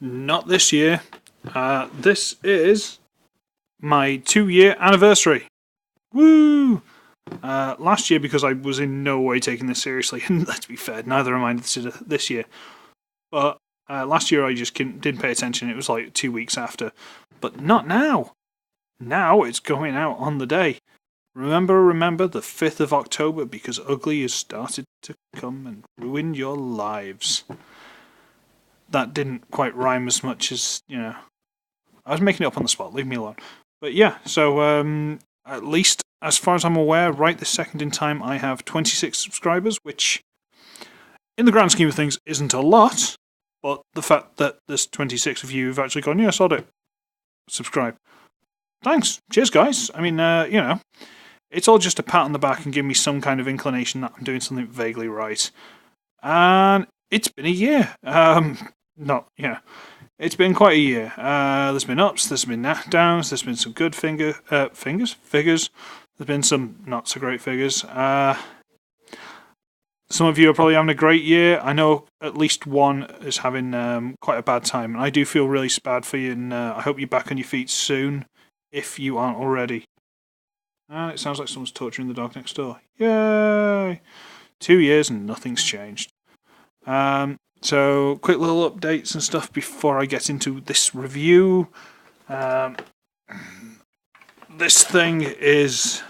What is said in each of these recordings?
Not this year. This is my 2-year anniversary. Woo! Last year, because I was in no way taking this seriously, and let's be fair, neither am I this year. But last year I just didn't pay attention. It was like 2 weeks after. But not now. Now it's going out on the day. Remember the 5th of October, because Ugly has started to come and ruin your lives. That didn't quite rhyme as much as, I was making it up on the spot, leave me alone. But yeah, so at least as far as I'm aware, right this second in time, I have 26 subscribers, which in the grand scheme of things isn't a lot, but the fact that there's 26 of you who've actually gone, yes, I'll do it. Subscribe. Thanks. Cheers, guys. I mean, it's all just a pat on the back and give me some kind of inclination that I'm doing something vaguely right. And it's been a year. It's been quite a year. There's been ups, there's been downs, there's been some good figures. There's been some not so great figures. Some of you are probably having a great year. I know at least one is having quite a bad time, and I do feel really bad for you, and I hope you're back on your feet soon, if you aren't already. It sounds like someone's torturing the dog next door. Yay! 2 years and nothing's changed. So, quick little updates and stuff before I get into this review. This thing is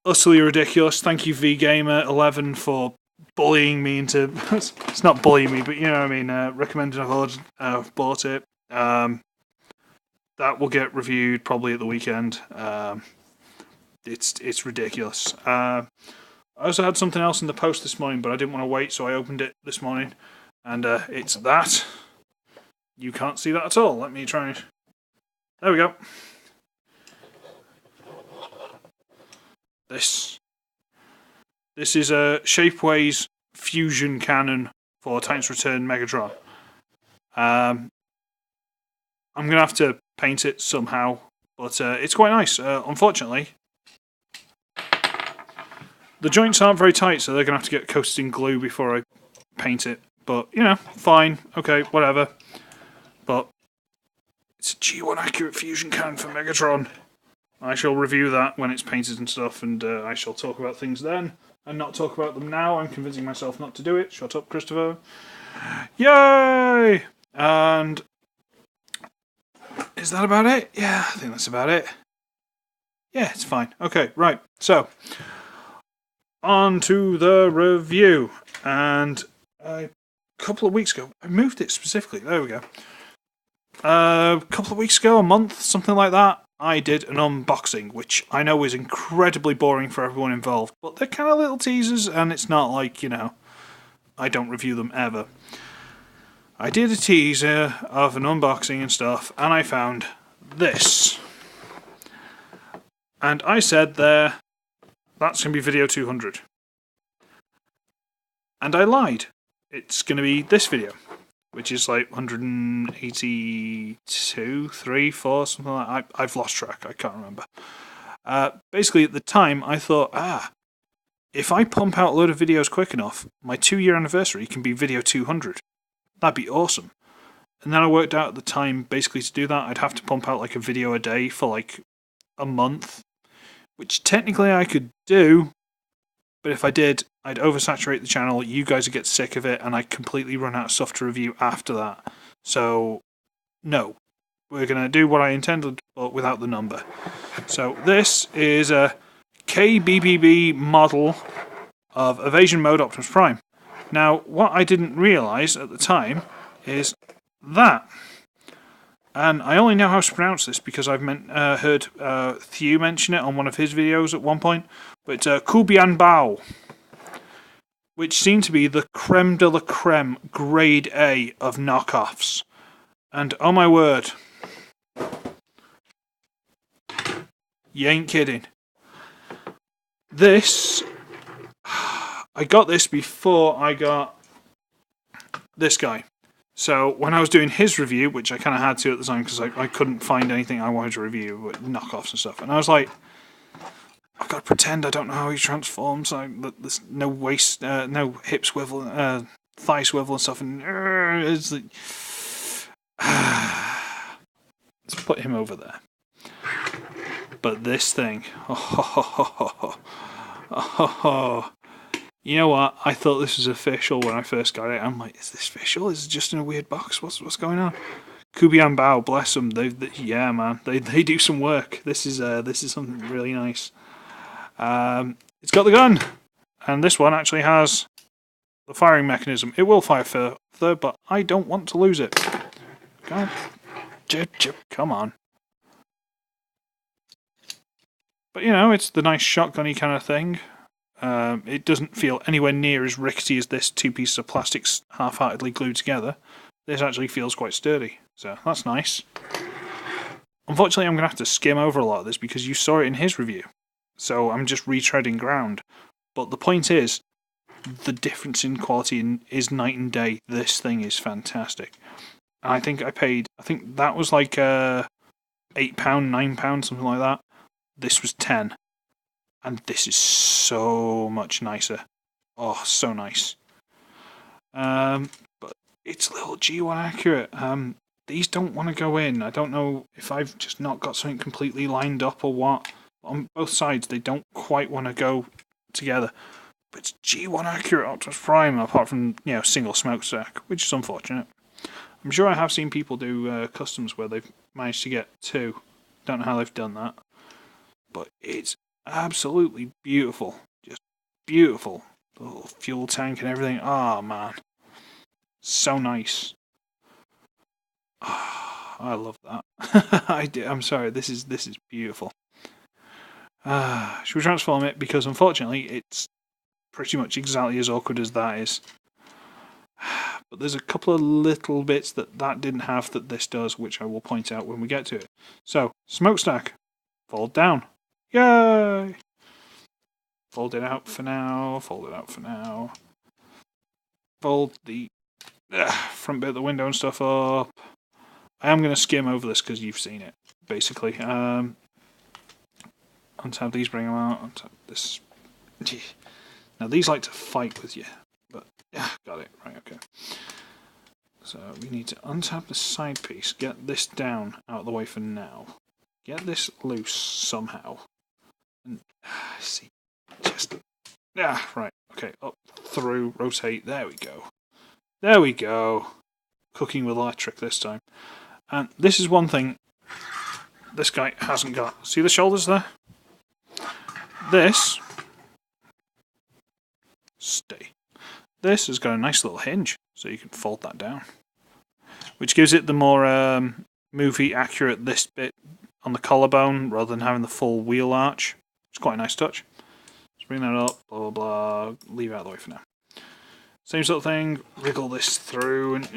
utterly ridiculous. Thank you, VGamer11, for bullying me into... it's not bullying me, but you know what I mean. Recommended I've bought it. That will get reviewed probably at the weekend. It's ridiculous. I also had something else in the post this morning, but I didn't want to wait, so I opened it this morning. And it's that. You can't see that at all. Let me try and... There we go. This is a Shapeway's fusion cannon for Titans Return Megatron. I'm going to have to paint it somehow, but it's quite nice. Unfortunately, the joints aren't very tight, so they're going to have to get coated in glue before I paint it. But, fine. Okay, whatever. But it's a G1 accurate fusion cannon for Megatron. I shall review that when it's painted and stuff, and I shall talk about things then, and not talk about them now. I'm convincing myself not to do it. Shut up, Christopher. Yay! And is that about it? Yeah, I think that's about it. Yeah, it's fine. Okay, right. So, on to the review. And a couple of weeks ago, I moved it specifically. There we go. A couple of weeks ago, a month, something like that, I did an unboxing, which I know is incredibly boring for everyone involved, but they're kind of little teasers, and it's not like, I don't review them ever. I did a teaser of an unboxing and stuff, and I found this. And I said there, that's going to be video 200. And I lied. It's going to be this video, which is like 182, 3, 4, something like that. I've lost track, I can't remember. Basically, at the time, I thought, if I pump out a load of videos quick enough, my 2-year anniversary can be video 200. That'd be awesome. And then I worked out at the time, basically to do that, I'd have to pump out like a video a day for like a month, which technically I could do, but if I did, I'd oversaturate the channel, you guys would get sick of it, and I'd completely run out of stuff to review after that. So, no. We're going to do what I intended, but without the number. So, this is a KBBB model of Evasion Mode Optimus Prime. Now, what I didn't realise at the time is that. And I only know how to pronounce this because I've heard Thew mention it on one of his videos at one point. But it's KuBianBao, which seemed to be the creme de la creme, grade A of knockoffs. And oh my word, you ain't kidding. This, I got this before I got this guy. So when I was doing his review, which I kind of had to at the time because I couldn't find anything I wanted to review, with knockoffs and stuff, and I was like, I've got to pretend I don't know how he transforms. There's no waist, no hip swivel, thigh swivel and stuff, and it's like, Let's put him over there. But this thing, you know what? I thought this was official when I first got it. I'm like, is this official? Is it just in a weird box? What's going on? KuBianBao, bless them. Yeah, man, they do some work. This is something really nice. It's got the gun, and this one actually has the firing mechanism. It will fire further, but I don't want to lose it. God, come on. But you know, it's the nice shotgunny kind of thing. It doesn't feel anywhere near as rickety as this two pieces of plastic half-heartedly glued together. This actually feels quite sturdy, so that's nice. Unfortunately, I'm going to have to skim over a lot of this because you saw it in his review. So I'm just retreading ground. But the point is, the difference in quality is night and day. This thing is fantastic. And I think that was like £8, £9, something like that. This was 10. And this is so much nicer. Oh, so nice. But it's a little G1 accurate. These don't want to go in. I don't know if I've just not got something completely lined up or what. On both sides, they don't quite want to go together. But it's G1 accurate Optimus Prime, apart from, you know, single smokestack, which is unfortunate. I'm sure I have seen people do customs where they've managed to get two. Don't know how they've done that. But it's absolutely beautiful. Just beautiful. The little fuel tank and everything. Oh, man. So nice. Oh, I love that. I'm sorry, this is beautiful. Should we transform it? Because unfortunately, it's pretty much exactly as awkward as that is. But there's a couple of little bits that didn't have that this does, which I will point out when we get to it. So, smokestack. Fold down. Yay! Fold it out for now. Fold it out for now. Fold the front bit of the window and stuff up. I am going to skim over this because you've seen it, basically. Untap these, bring them out. Untap this. Now, these like to fight with you, but yeah, got it. Right, okay. So, we need to untap the side piece, get this down out of the way for now. Get this loose somehow. And see, just. Right, okay, up, through, rotate, there we go. There we go. Cooking with electric this time. And this is one thing this guy hasn't got. See the shoulders there? This. Stay. This has got a nice little hinge, so you can fold that down. Which gives it the more movie accurate this bit on the collarbone rather than having the full wheel arch. It's quite a nice touch. Let's bring that up, blah blah blah. Leave it out of the way for now. Same sort of thing, wriggle this through and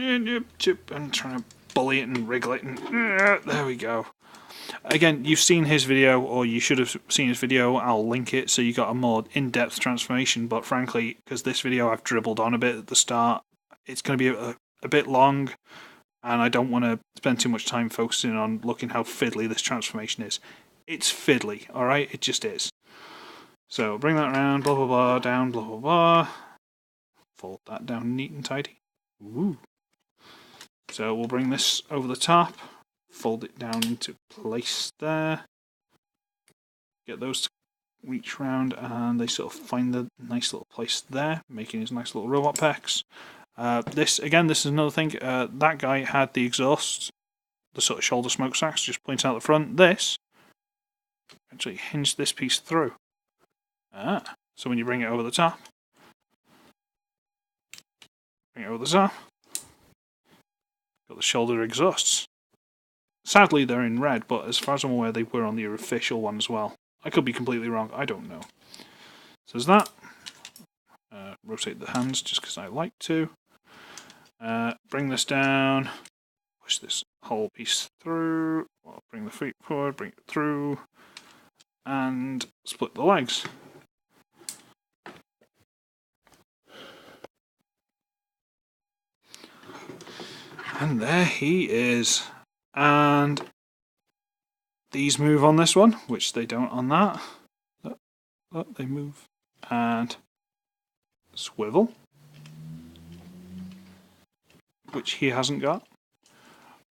trying to bully it and wriggle it and there we go. Again, you've seen his video, or you should have seen his video. I'll link it so you got a more in-depth transformation, but frankly, because this video I've dribbled on a bit at the start, it's going to be a bit long, and I don't want to spend too much time focusing on looking how fiddly this transformation is. It's fiddly, alright? It just is. So, bring that around, blah blah blah, down, blah blah blah. Fold that down neat and tidy. Woo. So we'll bring this over the top, fold it down into place there. Get those to reach round and they sort of find the nice little place there, making his nice little robot pecs. This is another thing. That guy had the exhaust, the sort of shoulder smokestacks, just pointing out the front. This actually hinged this piece through. So when you bring it over the top, got the shoulder exhausts. Sadly, they're in red, but as far as I'm aware, they were on the official one as well. I could be completely wrong, I don't know. So there's that. Rotate the hands just because I like to. Bring this down. Push this whole piece through. Well, bring the feet forward, bring it through. And split the legs. And there he is. And these move on this one, which they don't on that. Look, they move. And swivel, which he hasn't got.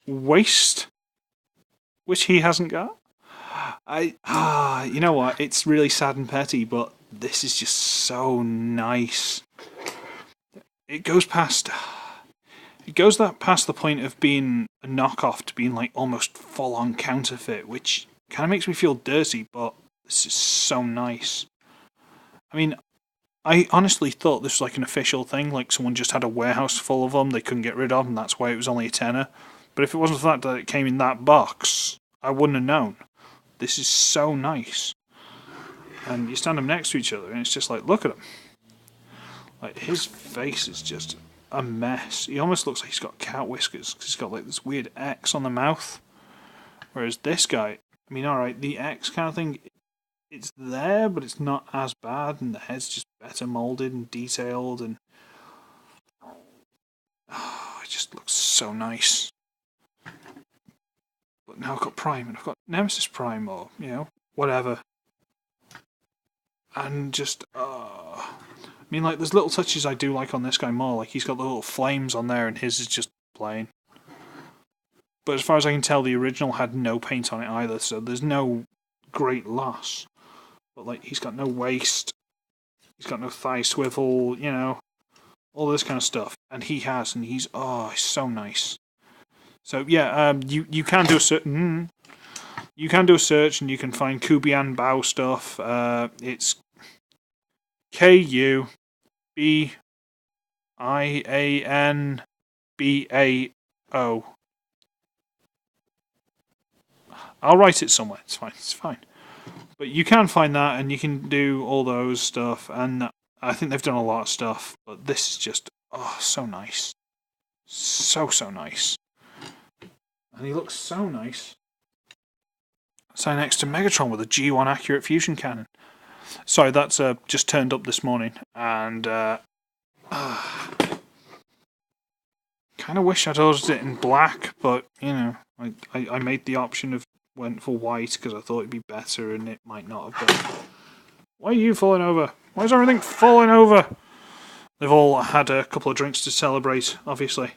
waist, which he hasn't got. You know what? It's really sad and petty, but this is just so nice. It goes past the point of being a knockoff to being like almost full on counterfeit, which kind of makes me feel dirty, but this is so nice. I mean, I honestly thought this was like an official thing, like someone just had a warehouse full of them they couldn't get rid of, and that's why it was only a tenner. But if it wasn't for the fact that it came in that box, I wouldn't have known. This is so nice. And you stand them next to each other, and it's just like, look at him. Like, his face is just a mess. He almost looks like he's got cat whiskers, because he's got like this weird X on the mouth. Whereas this guy, I mean, alright, the X kind of thing, it's there, but it's not as bad, and the head's just better moulded and detailed, and it just looks so nice. But now I've got Prime, and I've got Nemesis Prime, or, you know, whatever. And just, I mean, like, there's little touches I do like on this guy more, like he's got the little flames on there, and his is just plain. But as far as I can tell, the original had no paint on it either, so there's no great loss. But, like, he's got no waist, he's got no thigh swivel, you know, all this kind of stuff. And he has, and he's so nice. So, yeah, you can do a certain... You can do a search, and you can find KuBianBao stuff. It's KuBianBao. I'll write it somewhere. It's fine. But you can find that, and you can do all those stuff, and I think they've done a lot of stuff, but this is just, so nice. So nice. And he looks so nice. So next to Megatron with a G1 accurate fusion cannon. Sorry, that's just turned up this morning, and kind of wish I'd ordered it in black, but, you know, I made the option of went for white because I thought it'd be better, and it might not have been. Why are you falling over? Why is everything falling over? They've all had a couple of drinks to celebrate, obviously.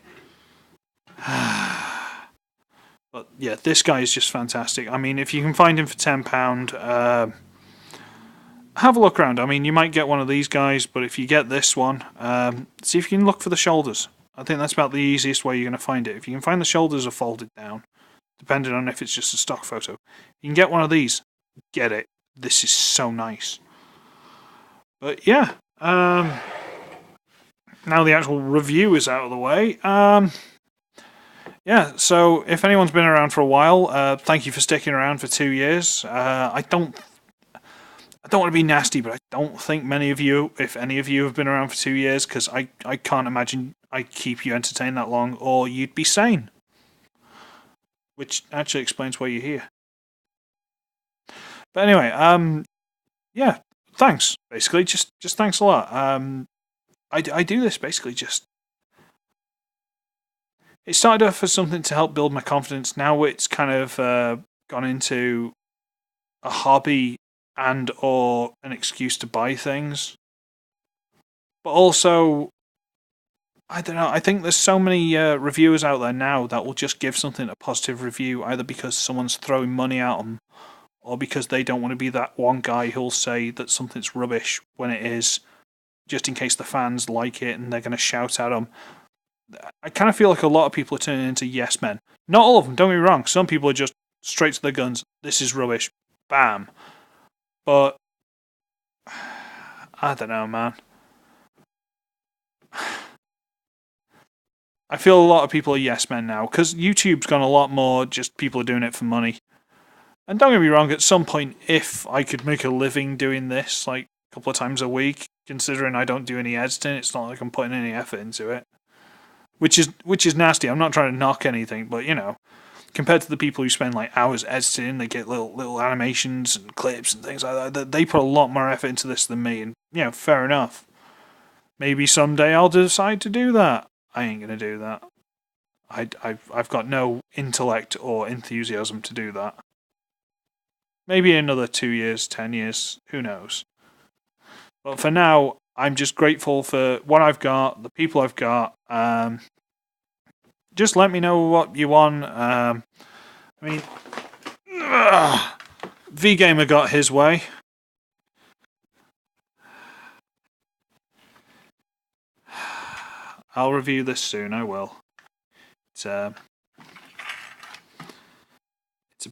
But yeah, this guy is just fantastic. I mean, if you can find him for £10, have a look around. I mean, you might get one of these guys, but if you get this one, see if you can look for the shoulders. I think that's about the easiest way you're going to find it. If you can find the shoulders are folded down, depending on if it's just a stock photo, you can get one of these. Get it. This is so nice. But yeah, now the actual review is out of the way. Yeah, so if anyone's been around for a while, thank you for sticking around for 2 years. I don't want to be nasty, but I don't think many of you, if any of you, have been around for 2 years, because I can't imagine I'd keep you entertained that long, or you'd be sane. Which actually explains why you're here. But anyway, yeah, thanks, basically. Just thanks a lot. I do this basically just... It started off as something to help build my confidence. Now it's kind of gone into a hobby and or an excuse to buy things. But also, I don't know, I think there's so many reviewers out there now that will just give something a positive review, either because someone's throwing money at them, or because they don't want to be that one guy who'll say that something's rubbish when it is, just in case the fans like it and they're going to shout at them. I kind of feel like a lot of people are turning into yes men. Not all of them, don't get me wrong. Some people are just straight to their guns. This is rubbish. Bam. But I don't know, man. I feel a lot of people are yes men now, because YouTube's gone a lot more just people are doing it for money. And don't get me wrong, at some point, if I could make a living doing this, like a couple of times a week, considering I don't do any editing, it's not like I'm putting any effort into it. Which is nasty. I'm not trying to knock anything, but you know, compared to the people who spend like hours editing, they get little animations and clips and things like that. They put a lot more effort into this than me, and you know, fair enough. Maybe someday I'll decide to do that. I ain't gonna do that. I've got no intellect or enthusiasm to do that. Maybe another 2 years, 10 years, who knows. But for now, I'm just grateful for what I've got, the people I've got, just let me know what you want. I mean, V-Gamer got his way. I'll review this soon, I will. It's a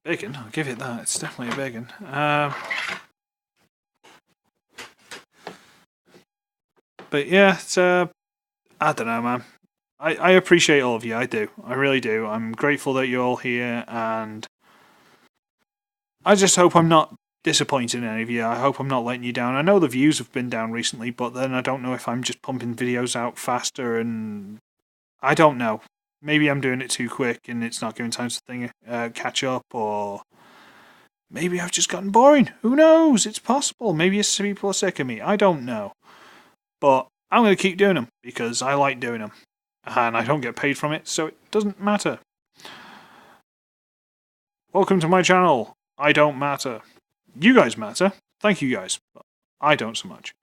big one, I'll give it that. It's definitely a big one. But yeah, it's I don't know, man. I appreciate all of you, I do. I really do. I'm grateful that you're all here, and I just hope I'm not disappointing any of you. I hope I'm not letting you down. I know the views have been down recently, but then I don't know if I'm just pumping videos out faster, and I don't know. Maybe I'm doing it too quick and it's not giving time to catch up, or maybe I've just gotten boring. Who knows? It's possible. Maybe people are sick of me. I don't know. But I'm going to keep doing them because I like doing them. And I don't get paid from it, so it doesn't matter. Welcome to my channel. I don't matter. You guys matter. Thank you guys. But I don't so much.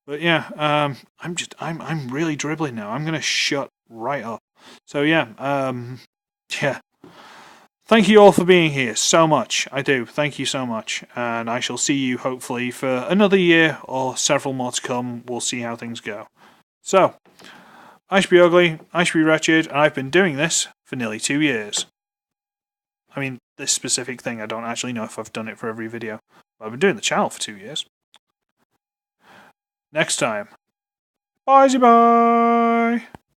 But yeah, I'm really dribbling now. I'm gonna shut right up. So yeah, yeah. Thank you all for being here so much. I do. Thank you so much. And I shall see you hopefully for another year or several more to come. We'll see how things go. So, I should be ugly, I should be wretched, and I've been doing this for nearly 2 years. I mean, this specific thing, I don't actually know if I've done it for every video. But I've been doing the channel for 2 years. Next time. Bye-bye.